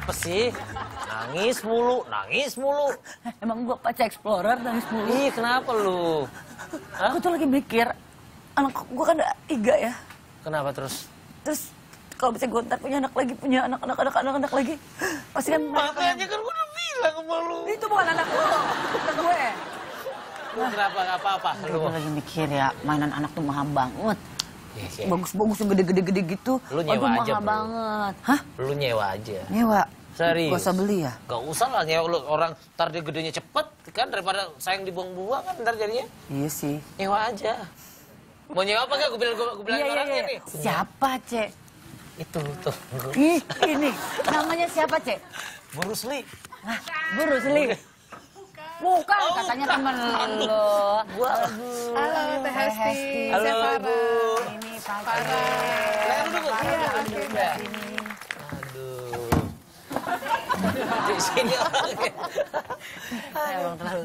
Kenapa sih? Nangis mulu. Emang gua pacar explorer nangis mulu. Ih, kenapa lu? Hah? Aku tuh lagi mikir, anak gua kan ada 3 ya. Kenapa terus? Terus kalau bisa gue ntar punya anak anak lagi, pasti kan Makanya kan gue udah bilang sama lu. itu bukan anak lu, anak gue. Lu kenapa nggak apa-apa? Gue lagi mikir ya, mainan anak tuh mahal banget. Iya. Bagus-bagus yang gede-gede gitu. Lu nyewa Aduh, aja, mahal bro. banget. Hah? Lu nyewa aja. Nyewa? Serius? Gak usah beli ya? Gak usah lah nyewa lu, orang ntar dia gedenya cepet kan daripada sayang dibuang-buang kan ntar jadinya. Iya sih. Nyewa aja. Mau nyewa apa gak? Gue bilang orangnya nih. Siapa, Cek? Itu tuh. Ih, ini. Namanya siapa, Cek? Bruce Lee. Hah? Bruce Lee? Bukan, katanya temen lo. Halo, Teh Hesti. Halo, Saya Farah. Ibu. Ini Pak Nah, duduk. Iya, Aduh. Di sini orangnya.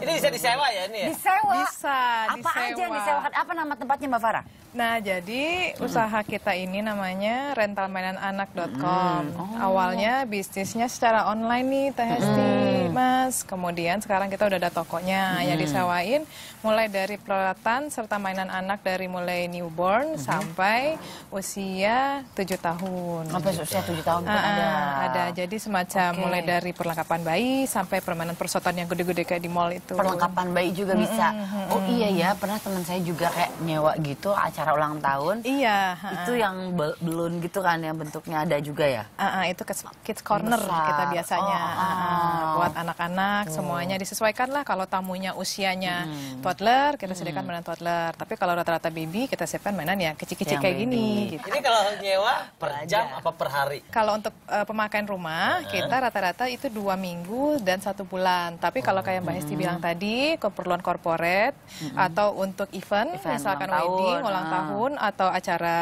Ini bisa disewa ya ini ya? Disewa. Bisa, Apa aja yang disewa. disewakan? Apa nama tempatnya, Mbak Farah? Nah, jadi usaha kita ini namanya rentalmainananak.com. Awalnya bisnisnya secara online nih, Teh Hesti, Mas. Kemudian sekarang kita udah ada tokonya yang disewain mulai dari peralatan serta mainan anak dari mulai newborn sampai usia 7 tahun. Sampai usia 7 tahun pun ada. Ada. Jadi semacam Oke. mulai dari perlengkapan bayi sampai permainan persotan yang gede-gede kayak di mall itu. Perlengkapan bayi juga bisa. Oh iya ya, pernah teman saya juga kayak nyewa gitu acara ulang tahun. Iya. Itu yang belun gitu kan, yang bentuknya ada juga ya? Itu kids corner Besar. kita biasanya. Oh. Buat anak-anak semuanya disesuaikan lah. Kalau tamunya usianya toddler, kita sediakan mainan toddler. Tapi kalau rata-rata baby, kita siapkan mainan ya kecil-kecil Yang kayak baby. gini. Gitu. Ini kalau nyewa per jam apa per hari? Kalau untuk pemakaian rumah, kita rata-rata itu 2 minggu dan 1 bulan. Tapi kalau kayak Mbak Hesti bilang tadi, keperluan corporate atau untuk event misalkan ulang tahun. wedding, ulang tahun atau acara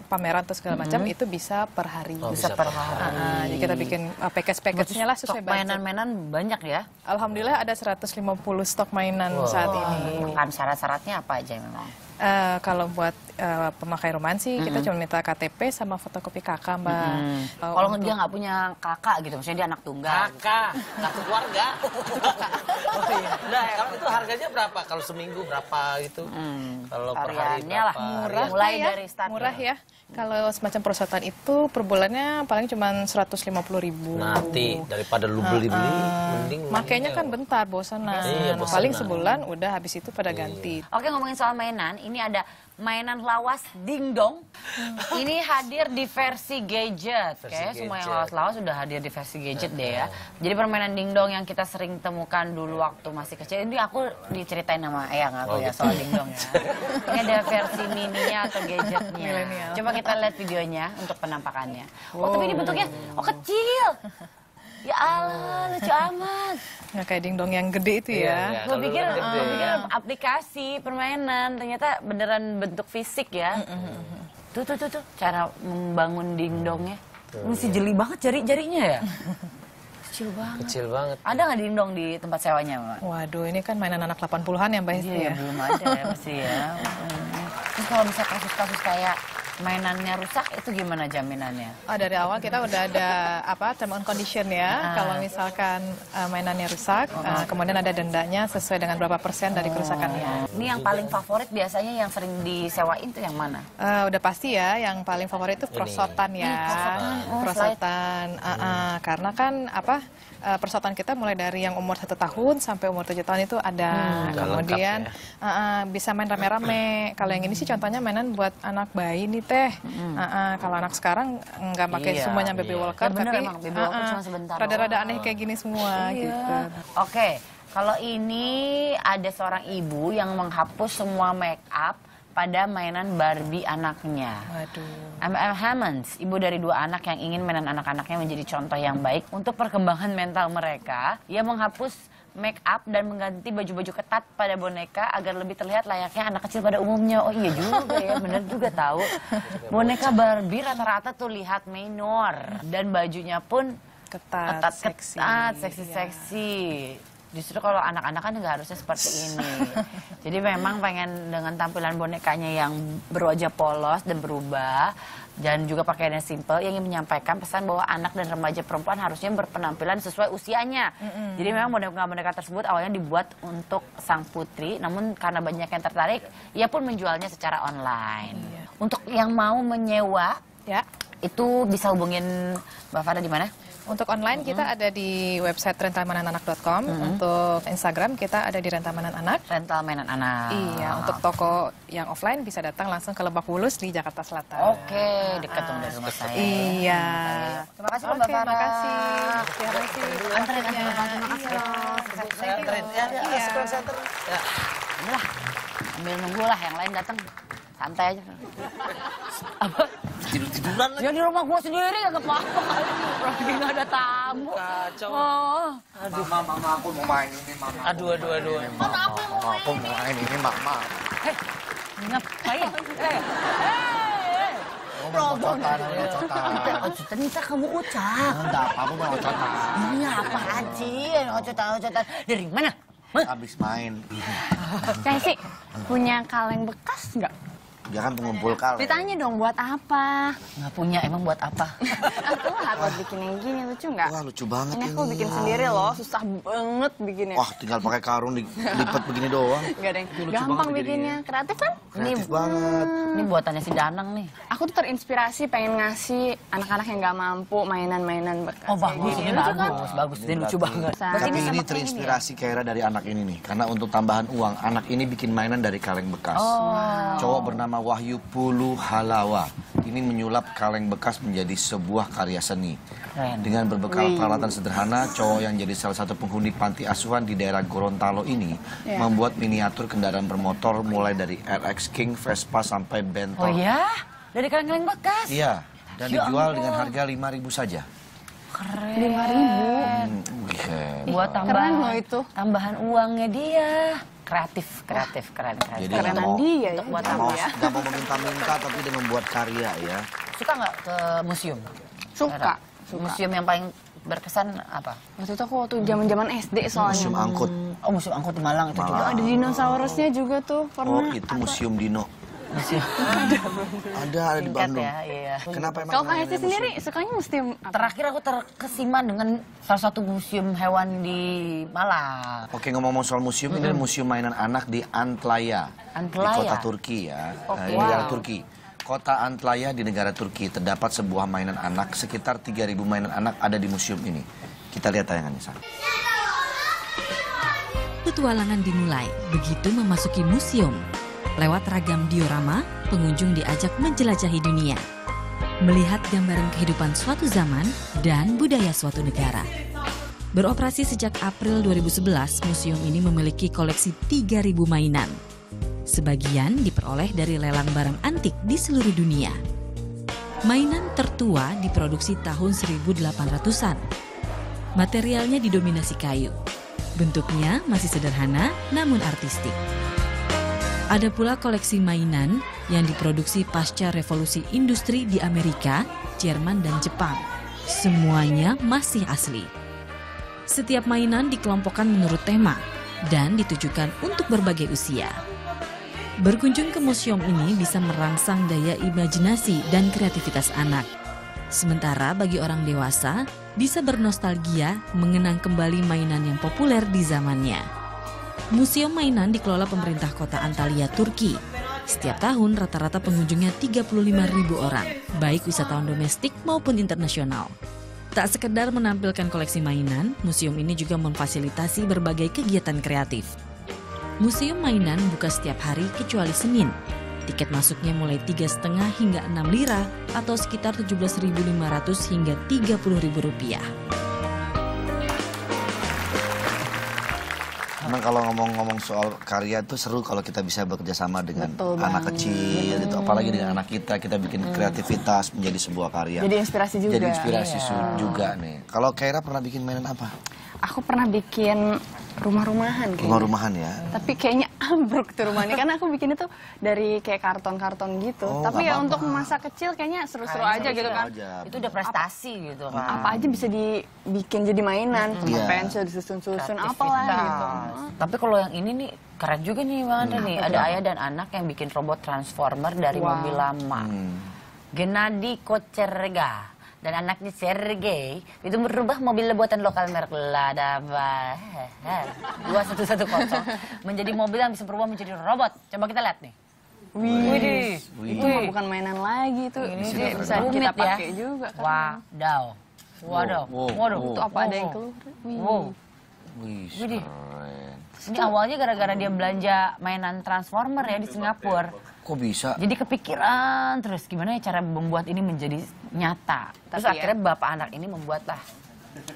pameran atau segala macam, itu bisa per hari. Oh, Bisa per hari. Jadi kita bikin package-package-nya lah sesuai Stok budget. mainan-mainan banyak ya? Alhamdulillah ada 150 stok mainan saat ini. Kan syarat-syaratnya apa aja memang? Kalau buat pemakai rumah sih, kita cuma minta KTP sama fotokopi kakak, Mbak. Kalau dia nggak punya kakak gitu, maksudnya dia anak tunggal. Kakak, kartu keluarga. Oh iya. Nah, kalau itu harganya berapa? Kalau seminggu berapa gitu? Kalau per hari Hariannya lah, berapa? murah. Harian? Mulai ya, dari start. murah ya. Kalau semacam perosotan itu per bulannya paling cuma 150.000. Nanti daripada lu beli-beli, mending lu Makanya kan nyewa. bentar bosanan. Iya, bosanan. Paling sebulan udah habis itu pada ganti. Oke, ngomongin soal mainan, ini ada mainan lawas dingdong. Ini hadir di versi gadget. Kayaknya semua yang gadget. lawas-lawas sudah hadir di versi gadget deh ya. Jadi permainan dingdong yang kita sering temukan dulu waktu masih kecil. Ini aku diceritain sama Eyang aku ya soal dingdong ya. Ini ada versi mininya atau gadgetnya. Milenial. Coba kita lihat videonya untuk penampakannya. Oh, tapi ini bentuknya kecil. Ya Allah, lucu amat. Nggak kayak dingdong yang gede itu Iya, ya. iya. Gue Kalau pikir, kan gede. aplikasi permainan, ternyata beneran bentuk fisik ya. Tuh, cara membangun dingdongnya. Mesti jeli banget jari-jarinya ya. Kecil banget. Kecil banget. Ada nggak dingdong di tempat sewanya, Mbak? Waduh, ini kan mainan anak 80-an ya, Mbak Hesti Iya, ya. belum ada ya pasti ya. Terus kalau bisa kasus-kasus kayak mainannya rusak, itu gimana jaminannya? Oh, dari awal kita udah ada term and condition ya. Kalau misalkan mainannya rusak, kemudian ada dendanya sesuai dengan berapa persen dari kerusakannya. Ini yang paling favorit biasanya yang sering disewain tuh yang mana? Udah pasti ya, yang paling favorit itu perosotan ya. perosotan. Oh, Perosotan. Karena kan perosotan kita mulai dari yang umur 1 tahun sampai umur 7 tahun itu ada. Udah Kemudian lengkap bisa main rame-rame. Kalau yang ini sih contohnya mainan buat anak bayi nih Teh. Kalau anak sekarang nggak pakai Iya, semuanya baby iya. walker, Ya bener, tapi emang baby walker cuma sebentar rada-rada doang. aneh kayak gini semua gitu. Oke, kalau ini ada seorang ibu yang menghapus semua make up pada mainan Barbie anaknya. Waduh. M.M. Hammonds, ibu dari 2 anak yang ingin mainan anak-anaknya menjadi contoh yang baik untuk perkembangan mental mereka. Ia menghapus make up dan mengganti baju-baju ketat pada boneka agar lebih terlihat layaknya anak kecil pada umumnya. Oh iya juga ya, bener juga tahu. Boneka Barbie rata-rata tuh lihat minor dan bajunya pun Ketat, seksi. seksi-seksi. Justru kalau anak-anak kan nggak harusnya seperti ini. Jadi memang pengen dengan tampilan bonekanya yang berwajah polos dan berubah, dan juga pakaiannya simple, yang ingin menyampaikan pesan bahwa anak dan remaja perempuan harusnya berpenampilan sesuai usianya. Jadi memang boneka-boneka tersebut awalnya dibuat untuk sang putri, namun karena banyak yang tertarik, ia pun menjualnya secara online. Untuk yang mau menyewa, Ya. itu bisa hubungin Mbak Farah di mana? Untuk online kita ada di website rentalmainananak.com. Untuk Instagram kita ada di Rental Mainan Anak. Rental mainan anak. Iya, untuk toko yang offline bisa datang langsung ke Lebak Bulus di Jakarta Selatan. Oke, dekat dong dari rumah saya. Iya. Terima kasih Mbak Oke, Farah. makasih. Terima kasih. Anterin, terima kasih. Saya anterin. Ya, sekolah center. Ya. Udah, ambil nunggu lah, yang lain datang. Santai aja. Apa? Tidur-tiduran lagi. Ya di rumah gua sendiri gak apa-apa kali. Lagi gak ada tamu. Kacau. Oh. Mama, aku mau main ini, Mama. Aduh. Mana aku yang mau Aku mau main ini, Mama. Hei, ngapain? Oh, mau cotan, mau cotan. Ocotan, minta kamu ucap. Enggak, kamu mau cotan. Ini apaan sih? Ocotan. Dari mana? Habis main. Kayak sih, punya kaleng bekas nggak? Dia kan pengumpul kaleng. Ditanya dong buat apa? Nggak punya, emang buat apa? Aku lah buat bikin yang gini, lucu nggak? Wah, lucu banget Ini ini. aku bikin sendiri loh, susah banget bikinnya. Wah, tinggal pakai karung dilipat begini doang. Gak ada yang lucu gampang banget bikinnya, kreatif kan? Kreatif banget. Ini buatannya si Danang nih. Aku tuh terinspirasi pengen ngasih anak-anak yang nggak mampu mainan-mainan bekas. Oh bagus, kayak ini gini. Lucu kan? bagus. Ini lucu banget. Berarti Tapi ini ini sama terinspirasi Kaira dari anak ini nih. Karena untuk tambahan uang, anak ini bikin mainan dari kaleng bekas. Cowok bernama Wahyu Pulu Halawa. Ini menyulap kaleng bekas menjadi sebuah karya seni. Keren. Dengan berbekal peralatan sederhana, cowok yang jadi salah satu penghuni panti asuhan di daerah Gorontalo ini membuat miniatur kendaraan bermotor mulai dari RX King, Vespa sampai Oh Bentor. ya? Dari kaleng-kaleng bekas? Iya, dan Ya dijual ampun. dengan harga 5.000 saja. Keren. 5.000. Wih, keren. Buat Keren tambahan, loh itu. tambahan uangnya dia. Kreatif, keren. Jadi Kerenan nggak mau- dia ya. Untuk buat nggak apa mau, ya? nggak mau meminta-minta, tapi dia membuat karya ya. Suka nggak ke museum? Suka. Museum yang paling berkesan apa? Waktu itu aku waktu zaman-zaman SD soalnya. Museum angkut. Oh, museum angkut di Malang itu juga. Ada dinosaurusnya juga tuh. Oh, Pernah. itu Museum Dino. Museum Ada di tingkat Bandung. ya, iya. Kenapa emang Kalau Kak namanya Hesti sendiri sukanya museum apa? Terakhir aku terkesima dengan salah satu museum hewan di Malang. Oke, ngomong-ngomong soal museum, ini museum mainan anak di Antalya. Antalya? Di kota Turki ya. Oke. Di negara Turki. Kota Antalya di negara Turki terdapat sebuah mainan anak, sekitar 3.000 mainan anak ada di museum ini. Kita lihat tayangannya, Sa. Petualangan dimulai begitu memasuki museum. Lewat ragam diorama, pengunjung diajak menjelajahi dunia. Melihat gambaran kehidupan suatu zaman dan budaya suatu negara. Beroperasi sejak April 2011, museum ini memiliki koleksi 3.000 mainan. Sebagian diperoleh dari lelang barang antik di seluruh dunia. Mainan tertua diproduksi tahun 1800-an. Materialnya didominasi kayu. Bentuknya masih sederhana namun artistik. Ada pula koleksi mainan yang diproduksi pasca revolusi industri di Amerika, Jerman, dan Jepang. Semuanya masih asli. Setiap mainan dikelompokkan menurut tema dan ditujukan untuk berbagai usia. Berkunjung ke museum ini bisa merangsang daya imajinasi dan kreativitas anak. Sementara bagi orang dewasa, bisa bernostalgia mengenang kembali mainan yang populer di zamannya. Museum mainan dikelola pemerintah kota Antalya, Turki. Setiap tahun rata-rata pengunjungnya 35.000 orang, baik wisatawan domestik maupun internasional. Tak sekedar menampilkan koleksi mainan, museum ini juga memfasilitasi berbagai kegiatan kreatif. Museum mainan buka setiap hari kecuali Senin. Tiket masuknya mulai 3,5 hingga 6 lira atau sekitar 17.500 hingga 30.000 rupiah. Memang kalau ngomong-ngomong soal karya itu seru kalau kita bisa bekerja sama dengan anak kecil gitu. Apalagi dengan anak kita bikin kreativitas menjadi sebuah karya. Jadi inspirasi juga. Jadi inspirasi juga nih. Kalau Kaira pernah bikin mainan apa? Aku pernah bikin rumah-rumahan kayaknya. Rumah-rumahan ya. Tapi kayaknya ambruk tuh rumah ini karena aku bikinnya tuh dari kayak karton-karton gitu. Oh, Tapi nggak ya apa-apa. untuk masa kecil kayaknya seru-seru aja gitu kan. Itu udah prestasi gitu kan. Apa aja bisa dibikin jadi mainan, sama Iya. pensil disusun-susun apalah gitu. Tapi kalau yang ini nih keren juga nih Bang Andre nih. Ada ayah dan anak yang bikin robot transformer dari mobil lama. Gennady Kocherga dan anaknya Sergei itu merubah mobil buatan lokal merek Lada 2110 menjadi mobil yang bisa berubah menjadi robot. Coba kita lihat nih. Widih. Itu mah bukan mainan lagi itu. Ini bisa Rumit kita ya. pakai juga kan. Waduh. Itu apa ada yang keluar? Wow. Wih, Widih. keren. Ini awalnya gara-gara dia belanja mainan Transformer ya di Singapura. Kok bisa? Jadi kepikiran terus gimana ya cara membuat ini menjadi nyata. Terus Tapi akhirnya bapak anak ini membuatlah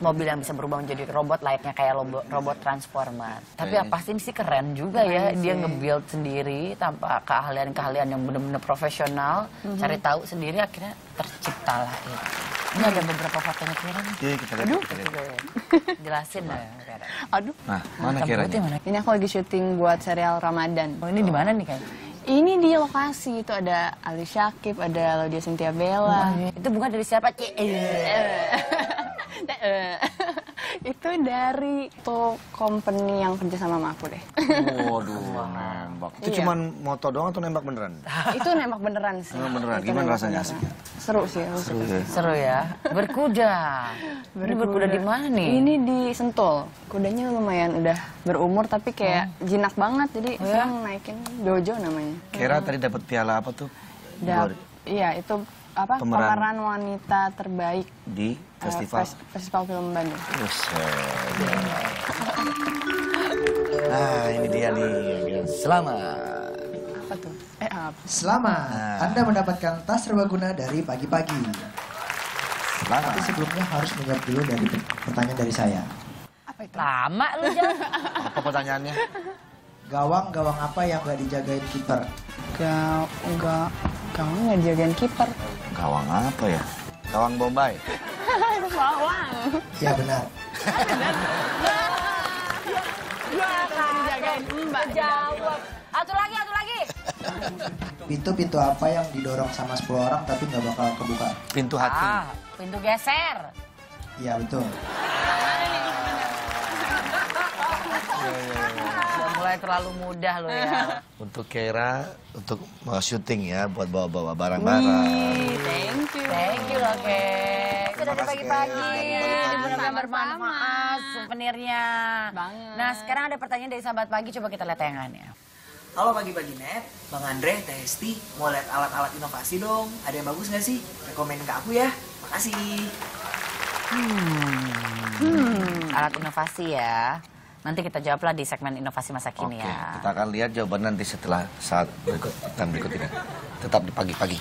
mobil yang bisa berubah menjadi robot layaknya kayak robot Transformer. Tapi yang pasti sih keren juga ya. Dia nge-build sendiri tanpa keahlian-keahlian yang benar-benar profesional. Cari tahu sendiri akhirnya terciptalah itu. Ini ada beberapa fotonya Kira nih. Oke, kita lihat. Kita lihat. Jelasin lah ya. Kira. Aduh. Nah, mana Hitam putih kiranya? mana? Ini aku lagi syuting buat serial Ramadan. Oh ini di mana nih kayaknya? Ini di lokasi itu ada Ali Syakib, ada Laudia Cynthia Bella. Itu bunga dari siapa, Ci? Itu dari tuh company yang kerja sama aku deh. Waduh, nembak. Itu Iya. cuman moto doang atau nembak beneran? Itu nembak beneran sih. Nembak beneran. Itu Gimana nembak rasanya, beneran. asik ya? Seru sih, aku suka. Seru ya? Seru ya. Berkuda. Ini berkuda di mana nih? Ini di Sentul. Kudanya lumayan udah berumur tapi kayak jinak banget. Jadi sekarang naikin Dojo namanya. Kira tadi dapat piala apa tuh? Iya, itu apa? Pemeran. Pemeran wanita terbaik Di festival. Festival Film Bandung. Nah, ini dia nih. Selamat. Apa tuh? Apa? Selamat, Anda mendapatkan tas serbaguna dari pagi-pagi. Selamat. Tapi sebelumnya harus menjawab dulu dari pertanyaan dari saya. Apa itu? Lama lu jawab. Apa pertanyaannya? Gawang apa yang nggak dijagain kiper? Gawang nggak dijagain kiper. Gawang apa ya? Gawang Bombay. Bawang. Ya benar. Dijagain Mbak. Jawab. Satu lagi. Pintu apa yang didorong sama 10 orang tapi nggak bakal kebuka? Pintu hati. Pintu geser. Iya betul. Udah mulai terlalu mudah lo ya. Untuk Kira, untuk syuting ya, buat bawa-bawa barang-barang. Thank you. Thank you loh, Kek. Sudah Terima dari kasih, pagi-pagi. Kek. Benar-benar bermanfaat souvenirnya. Banget. Nah, sekarang ada pertanyaan dari sahabat pagi. Coba kita lihat tayangannya. Halo pagi-pagi net, Bang Andre, Teh Hesti, mau lihat alat-alat inovasi dong. Ada yang bagus nggak sih? Rekomen ke aku ya. Makasih. Alat inovasi ya. Nanti kita jawablah di segmen inovasi masa kini Oke, ya. kita akan lihat jawaban nanti setelah saat berikut ini. Tetap di pagi-pagi.